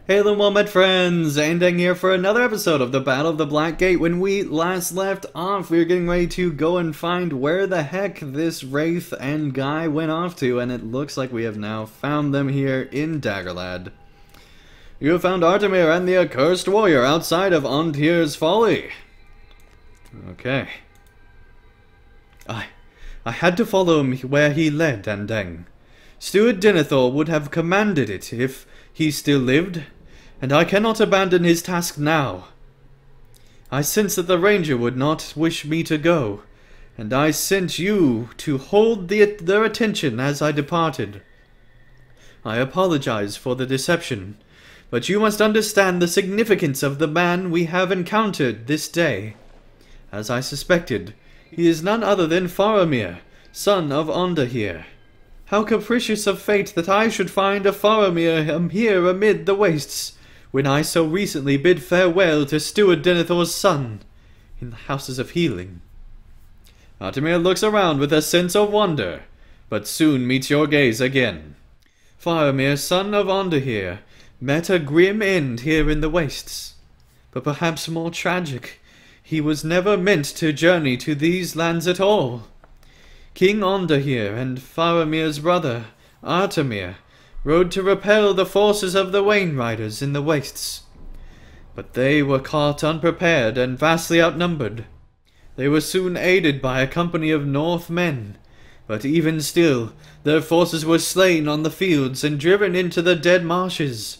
Hello, Wombat friends! Andang here for another episode of the Battle of the Black Gate. When we last left off, we were getting ready to go and find where the heck this Wraith and guy went off to, and it looks like we have now found them here in Daggerlad. You have found Artemir and the Accursed Warrior outside of Ontir's Folly. Okay. I had to follow him where he led, Andang. Steward Denethor would have commanded it if he still lived, and I cannot abandon his task now. I sense that the ranger would not wish me to go, and I sent you to hold their attention as I departed. I apologize for the deception, but you must understand the significance of the man we have encountered this day. As I suspected, he is none other than Faramir, son of Ondahir. How capricious of fate that I should find a Faramir here amid the wastes, when I so recently bid farewell to Steward Denethor's son, in the Houses of Healing. Artemir looks around with a sense of wonder, but soon meets your gaze again. Faramir, son of Ondahir, met a grim end here in the wastes, but perhaps more tragic. He was never meant to journey to these lands at all. King Ondahir and Faramir's brother, Artemir, rode to repel the forces of the Wainriders in the wastes. But they were caught unprepared and vastly outnumbered. They were soon aided by a company of Northmen, but even still, their forces were slain on the fields and driven into the dead marshes.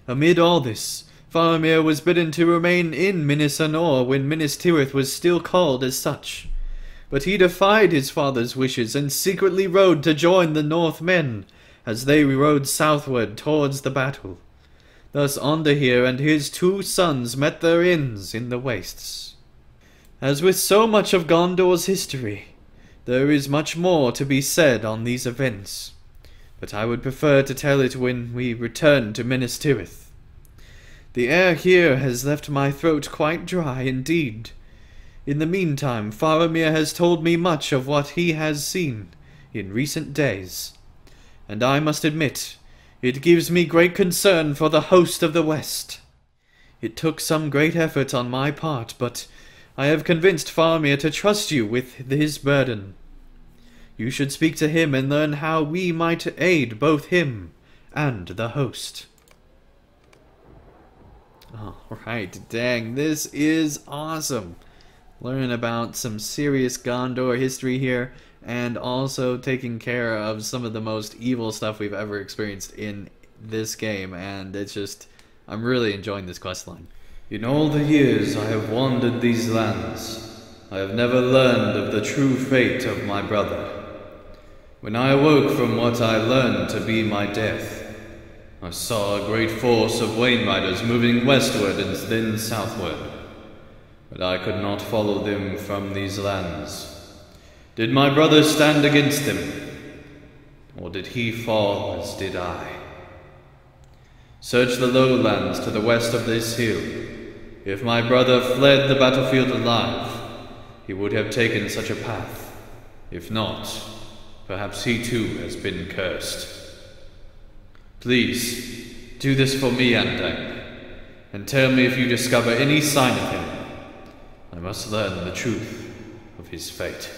Amid all this, Faramir was bidden to remain in Minas Anor when Minas Tirith was still called as such. But he defied his father's wishes and secretly rode to join the Northmen as they rode southward towards the battle. Thus Ondahir and his 2 sons met their ends in the wastes. As with so much of Gondor's history, there is much more to be said on these events, but I would prefer to tell it when we return to Minas Tirith. The air here has left my throat quite dry indeed. In the meantime, Faramir has told me much of what he has seen in recent days, and I must admit, it gives me great concern for the host of the West. It took some great effort on my part, but I have convinced Faramir to trust you with his burden. You should speak to him and learn how we might aid both him and the host. Alright, dang, this is awesome. Learn about some serious Gondor history here, and also taking care of some of the most evil stuff we've ever experienced in this game, and it's just, I'm really enjoying this questline. In all the years I have wandered these lands, I have never learned of the true fate of my brother. When I awoke from what I learned to be my death, I saw a great force of Wainriders moving westward and then southward. But I could not follow them from these lands. Did my brother stand against them, or did he fall as did I? Search the lowlands to the west of this hill. If my brother fled the battlefield alive, he would have taken such a path. If not, perhaps he too has been cursed. Please, do this for me, Andang, and tell me if you discover any sign of him. I must learn the truth of his fate.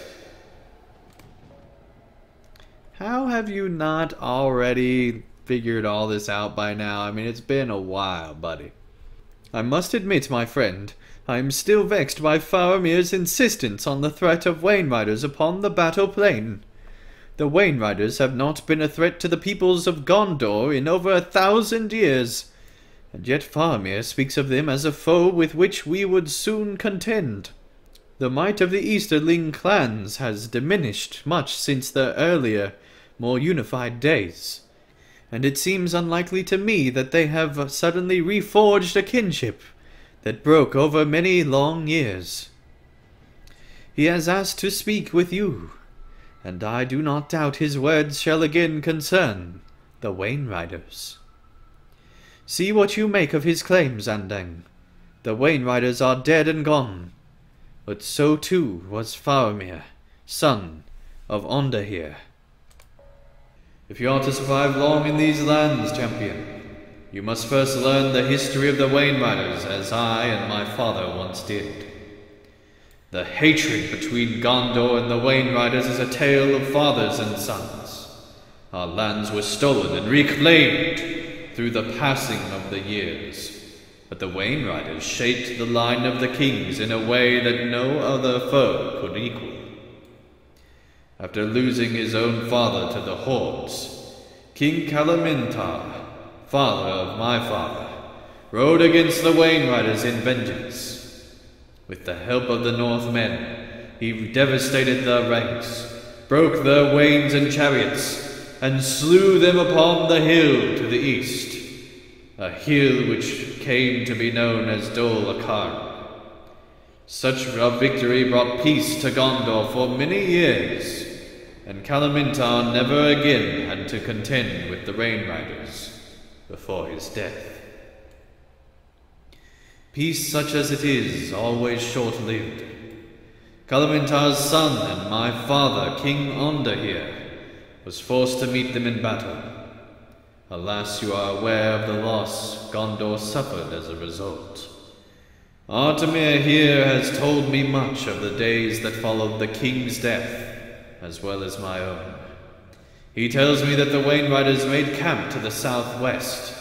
How have you not already figured all this out by now? I mean, it's been a while, buddy. I must admit, my friend, I am still vexed by Faramir's insistence on the threat of Wainriders upon the battle plain. The Wainriders have not been a threat to the peoples of Gondor in over 1,000 years. And yet Faramir speaks of them as a foe with which we would soon contend. The might of the Easterling clans has diminished much since the earlier, more unified days, and it seems unlikely to me that they have suddenly reforged a kinship that broke over many long years. He has asked to speak with you, and I do not doubt his words shall again concern the Wainriders. See what you make of his claims, Andang. The Wainriders are dead and gone, but so too was Faramir, son of Ondahir. If you are to survive long in these lands, champion, You must first learn the history of the Wainriders, as I and my father once did. The hatred between Gondor and the Wainriders is a tale of fathers and sons. Our lands were stolen and reclaimed through the passing of the years. But the Wainriders shaped the line of the kings in a way that no other foe could equal. After losing his own father to the hordes, King Kalamintar, father of my father, rode against the Wainriders in vengeance. With the help of the Northmen, he devastated their ranks, broke their wains and chariots, and slew them upon the hill to the east, a hill which came to be known as Dol Akar. Such a victory brought peace to Gondor for many years, and Kalamintar never again had to contend with the Wainriders before his death. Peace such as it is always short-lived. Kalamintar's son and my father, King Ondahir, was forced to meet them in battle. Alas, you are aware of the loss Gondor suffered as a result. Artemir here has told me much of the days that followed the king's death, as well as my own. He tells me that the Wainriders made camp to the southwest,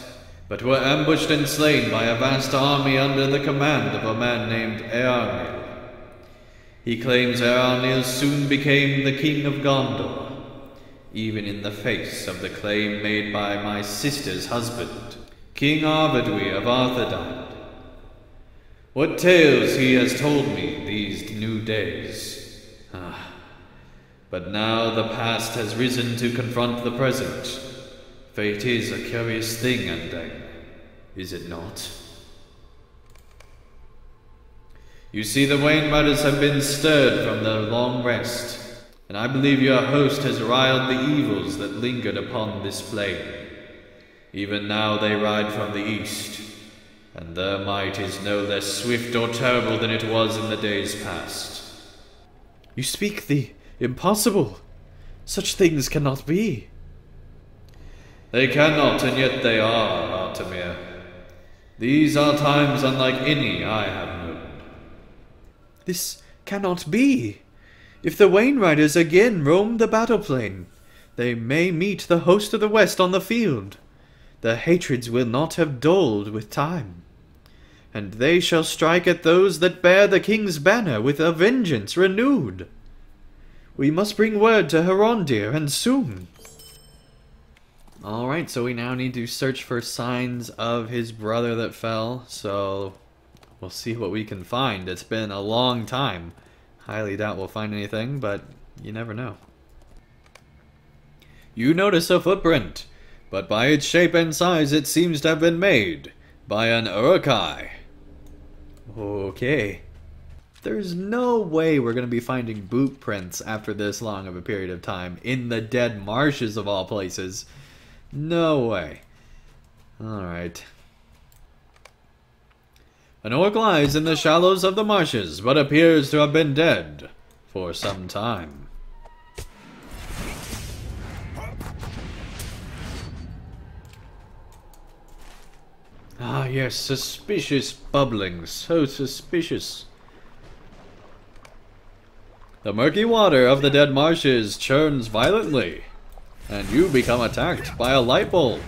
but were ambushed and slain by a vast army under the command of a man named Earnil. He claims Earnil soon became the king of Gondor, even in the face of the claim made by my sister's husband, King Arvedui of Arthedain. What tales he has told me these new days. But now the past has risen to confront the present. Fate is a curious thing, Andang, is it not? You see, the Wainriders have been stirred from their long rest, and I believe your host has riled the evils that lingered upon this plain. Even now they ride from the east, and their might is no less swift or terrible than it was in the days past. You speak the impossible. Such things cannot be. They cannot, and yet they are, Artemir. These are times unlike any I have known. This cannot be. If the Wainriders again roam the battle plain, they may meet the host of the West on the field. Their hatreds will not have dulled with time, and they shall strike at those that bear the king's banner with a vengeance renewed. We must bring word to Harondir, and soon. Alright, so we now need to search for signs of his brother that fell, so we'll see what we can find. It's been a long time. Highly doubt we'll find anything, but you never know. You notice a footprint, but by its shape and size it seems to have been made by an Uruk-hai. Okay. There's no way we're going to be finding boot prints after this long of a period of time in the dead marshes of all places. No way. Alright. An orc lies in the shallows of the marshes, but appears to have been dead for some time. Ah yes, suspicious bubbling, so suspicious. The murky water of the dead marshes churns violently, and you become attacked by a light bulb.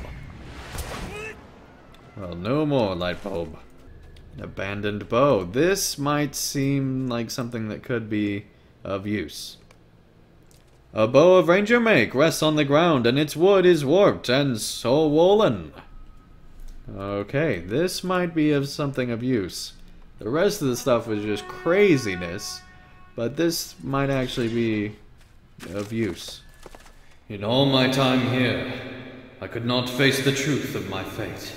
Well, no more light bulb. An abandoned bow. This might seem like something that could be of use. A bow of ranger make rests on the ground, and its wood is warped and swollen. Okay, this might be of something of use. The rest of the stuff was just craziness, but this might actually be of use. In all my time here, I could not face the truth of my fate.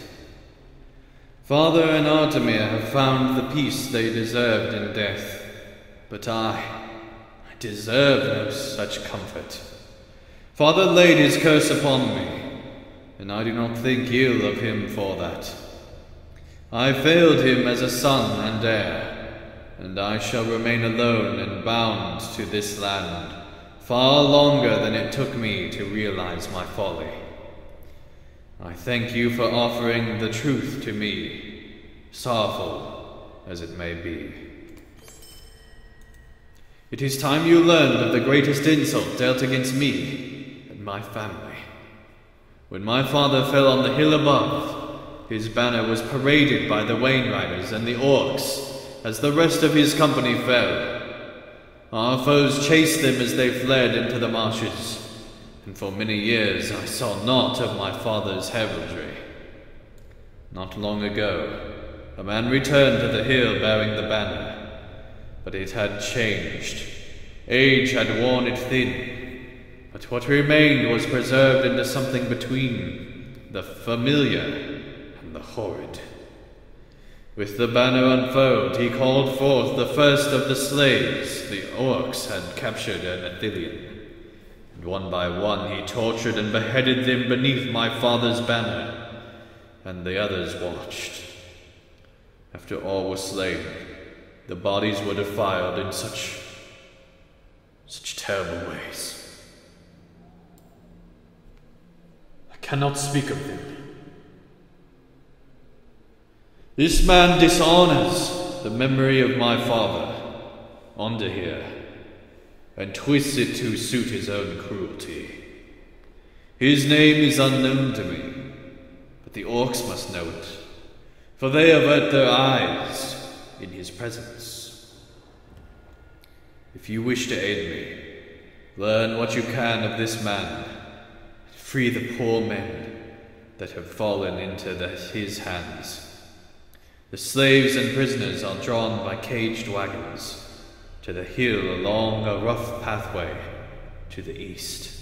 Father and Artemir have found the peace they deserved in death, but I deserve no such comfort. Father laid his curse upon me, and I do not think ill of him for that. I failed him as a son and heir, and I shall remain alone and bound to this land far longer than it took me to realize my folly. I thank you for offering the truth to me, sorrowful as it may be. It is time you learned of the greatest insult dealt against me and my family. When my father fell on the hill above, his banner was paraded by the Wainriders and the Orcs as the rest of his company fell. Our foes chased them as they fled into the marshes, and for many years I saw naught of my father's heraldry. Not long ago, a man returned to the hill bearing the banner, but it had changed. Age had worn it thin, but what remained was preserved into something between the familiar and the horrid. With the banner unfurled, he called forth the first of the slaves the Orcs had captured at Athelion, and one by one he tortured and beheaded them beneath my father's banner, and the others watched. After all were slain, the bodies were defiled in such terrible ways. I cannot speak of them. This man dishonors the memory of my father, Onderhere, and twists it to suit his own cruelty. His name is unknown to me, but the Orcs must know it, for they avert their eyes in his presence. If you wish to aid me, learn what you can of this man, and free the poor men that have fallen into his hands. The slaves and prisoners are drawn by caged wagons to the hill along a rough pathway to the east.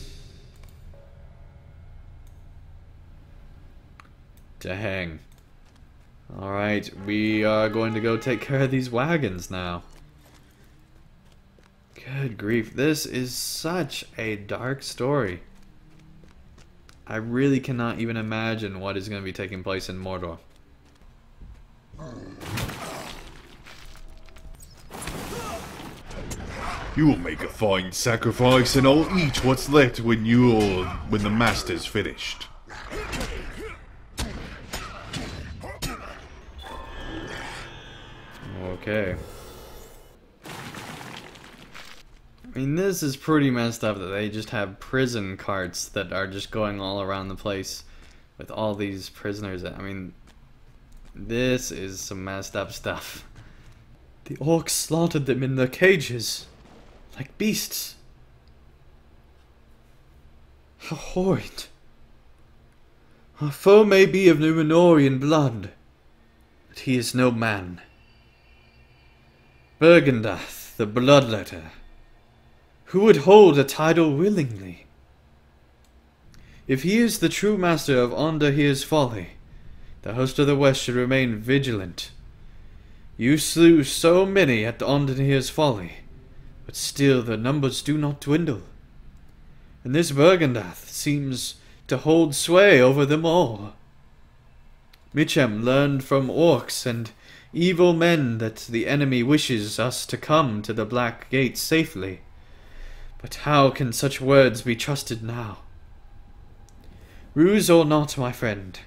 Dang. Alright, we are going to go take care of these wagons now. Good grief, this is such a dark story. I really cannot even imagine what is going to be taking place in Mordor. You will make a fine sacrifice, and I'll eat what's left when the master's finished. Okay. I mean, this is pretty messed up that they just have prison carts that are just going all around the place with all these prisoners. I mean, this is some messed up stuff. The Orcs slaughtered them in their cages, like beasts. How horrid. Our foe may be of Númenórean blood, but he is no man. Bergendath, the bloodletter, who would hold a title willingly? If he is the true master of Onderhere's folly, the host of the West should remain vigilant. You slew so many at Onderhere's folly, but still the numbers do not dwindle. And this Bergendath seems to hold sway over them all. Michem learned from Orcs and evil men that the enemy wishes us to come to the Black Gate safely. But how can such words be trusted now? Ruse or not, my friend,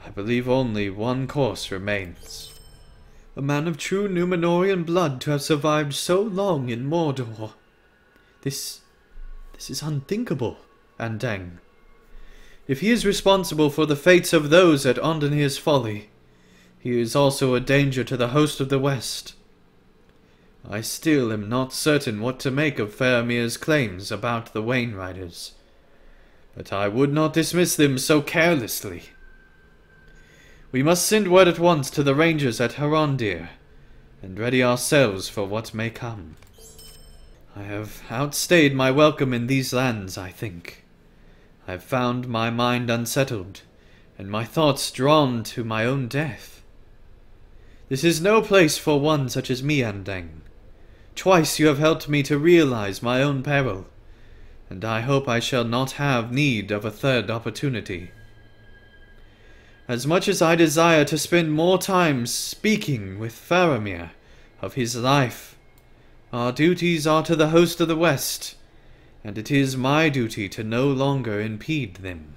I believe only one course remains. A man of true Númenórean blood to have survived so long in Mordor. This is unthinkable, Andang. If he is responsible for the fates of those at Onderhere's folly, he is also a danger to the host of the West. I still am not certain what to make of Faramir's claims about the Wainriders, but I would not dismiss them so carelessly. We must send word at once to the rangers at Harondir, and ready ourselves for what may come. I have outstayed my welcome in these lands, I think. I have found my mind unsettled, and my thoughts drawn to my own death. This is no place for one such as me, Andang. Twice you have helped me to realize my own peril, and I hope I shall not have need of a third opportunity. As much as I desire to spend more time speaking with Faramir of his life, our duties are to the host of the West, and it is my duty to no longer impede them.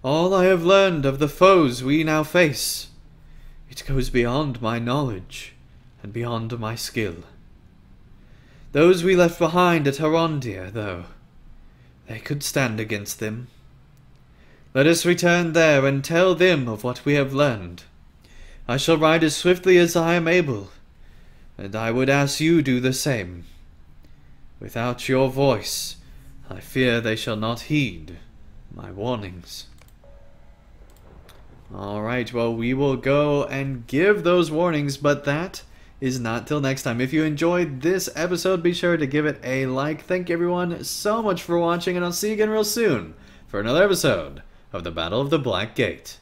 All I have learned of the foes we now face, it goes beyond my knowledge and beyond my skill. Those we left behind at Harondir, though, they could stand against them. Let us return there and tell them of what we have learned. I shall ride as swiftly as I am able, and I would ask you do the same. Without your voice, I fear they shall not heed my warnings. Alright, well, we will go and give those warnings, but that is not till next time. If you enjoyed this episode, be sure to give it a like. Thank you everyone so much for watching, and I'll see you again real soon for another episode of the Battle of the Black Gate.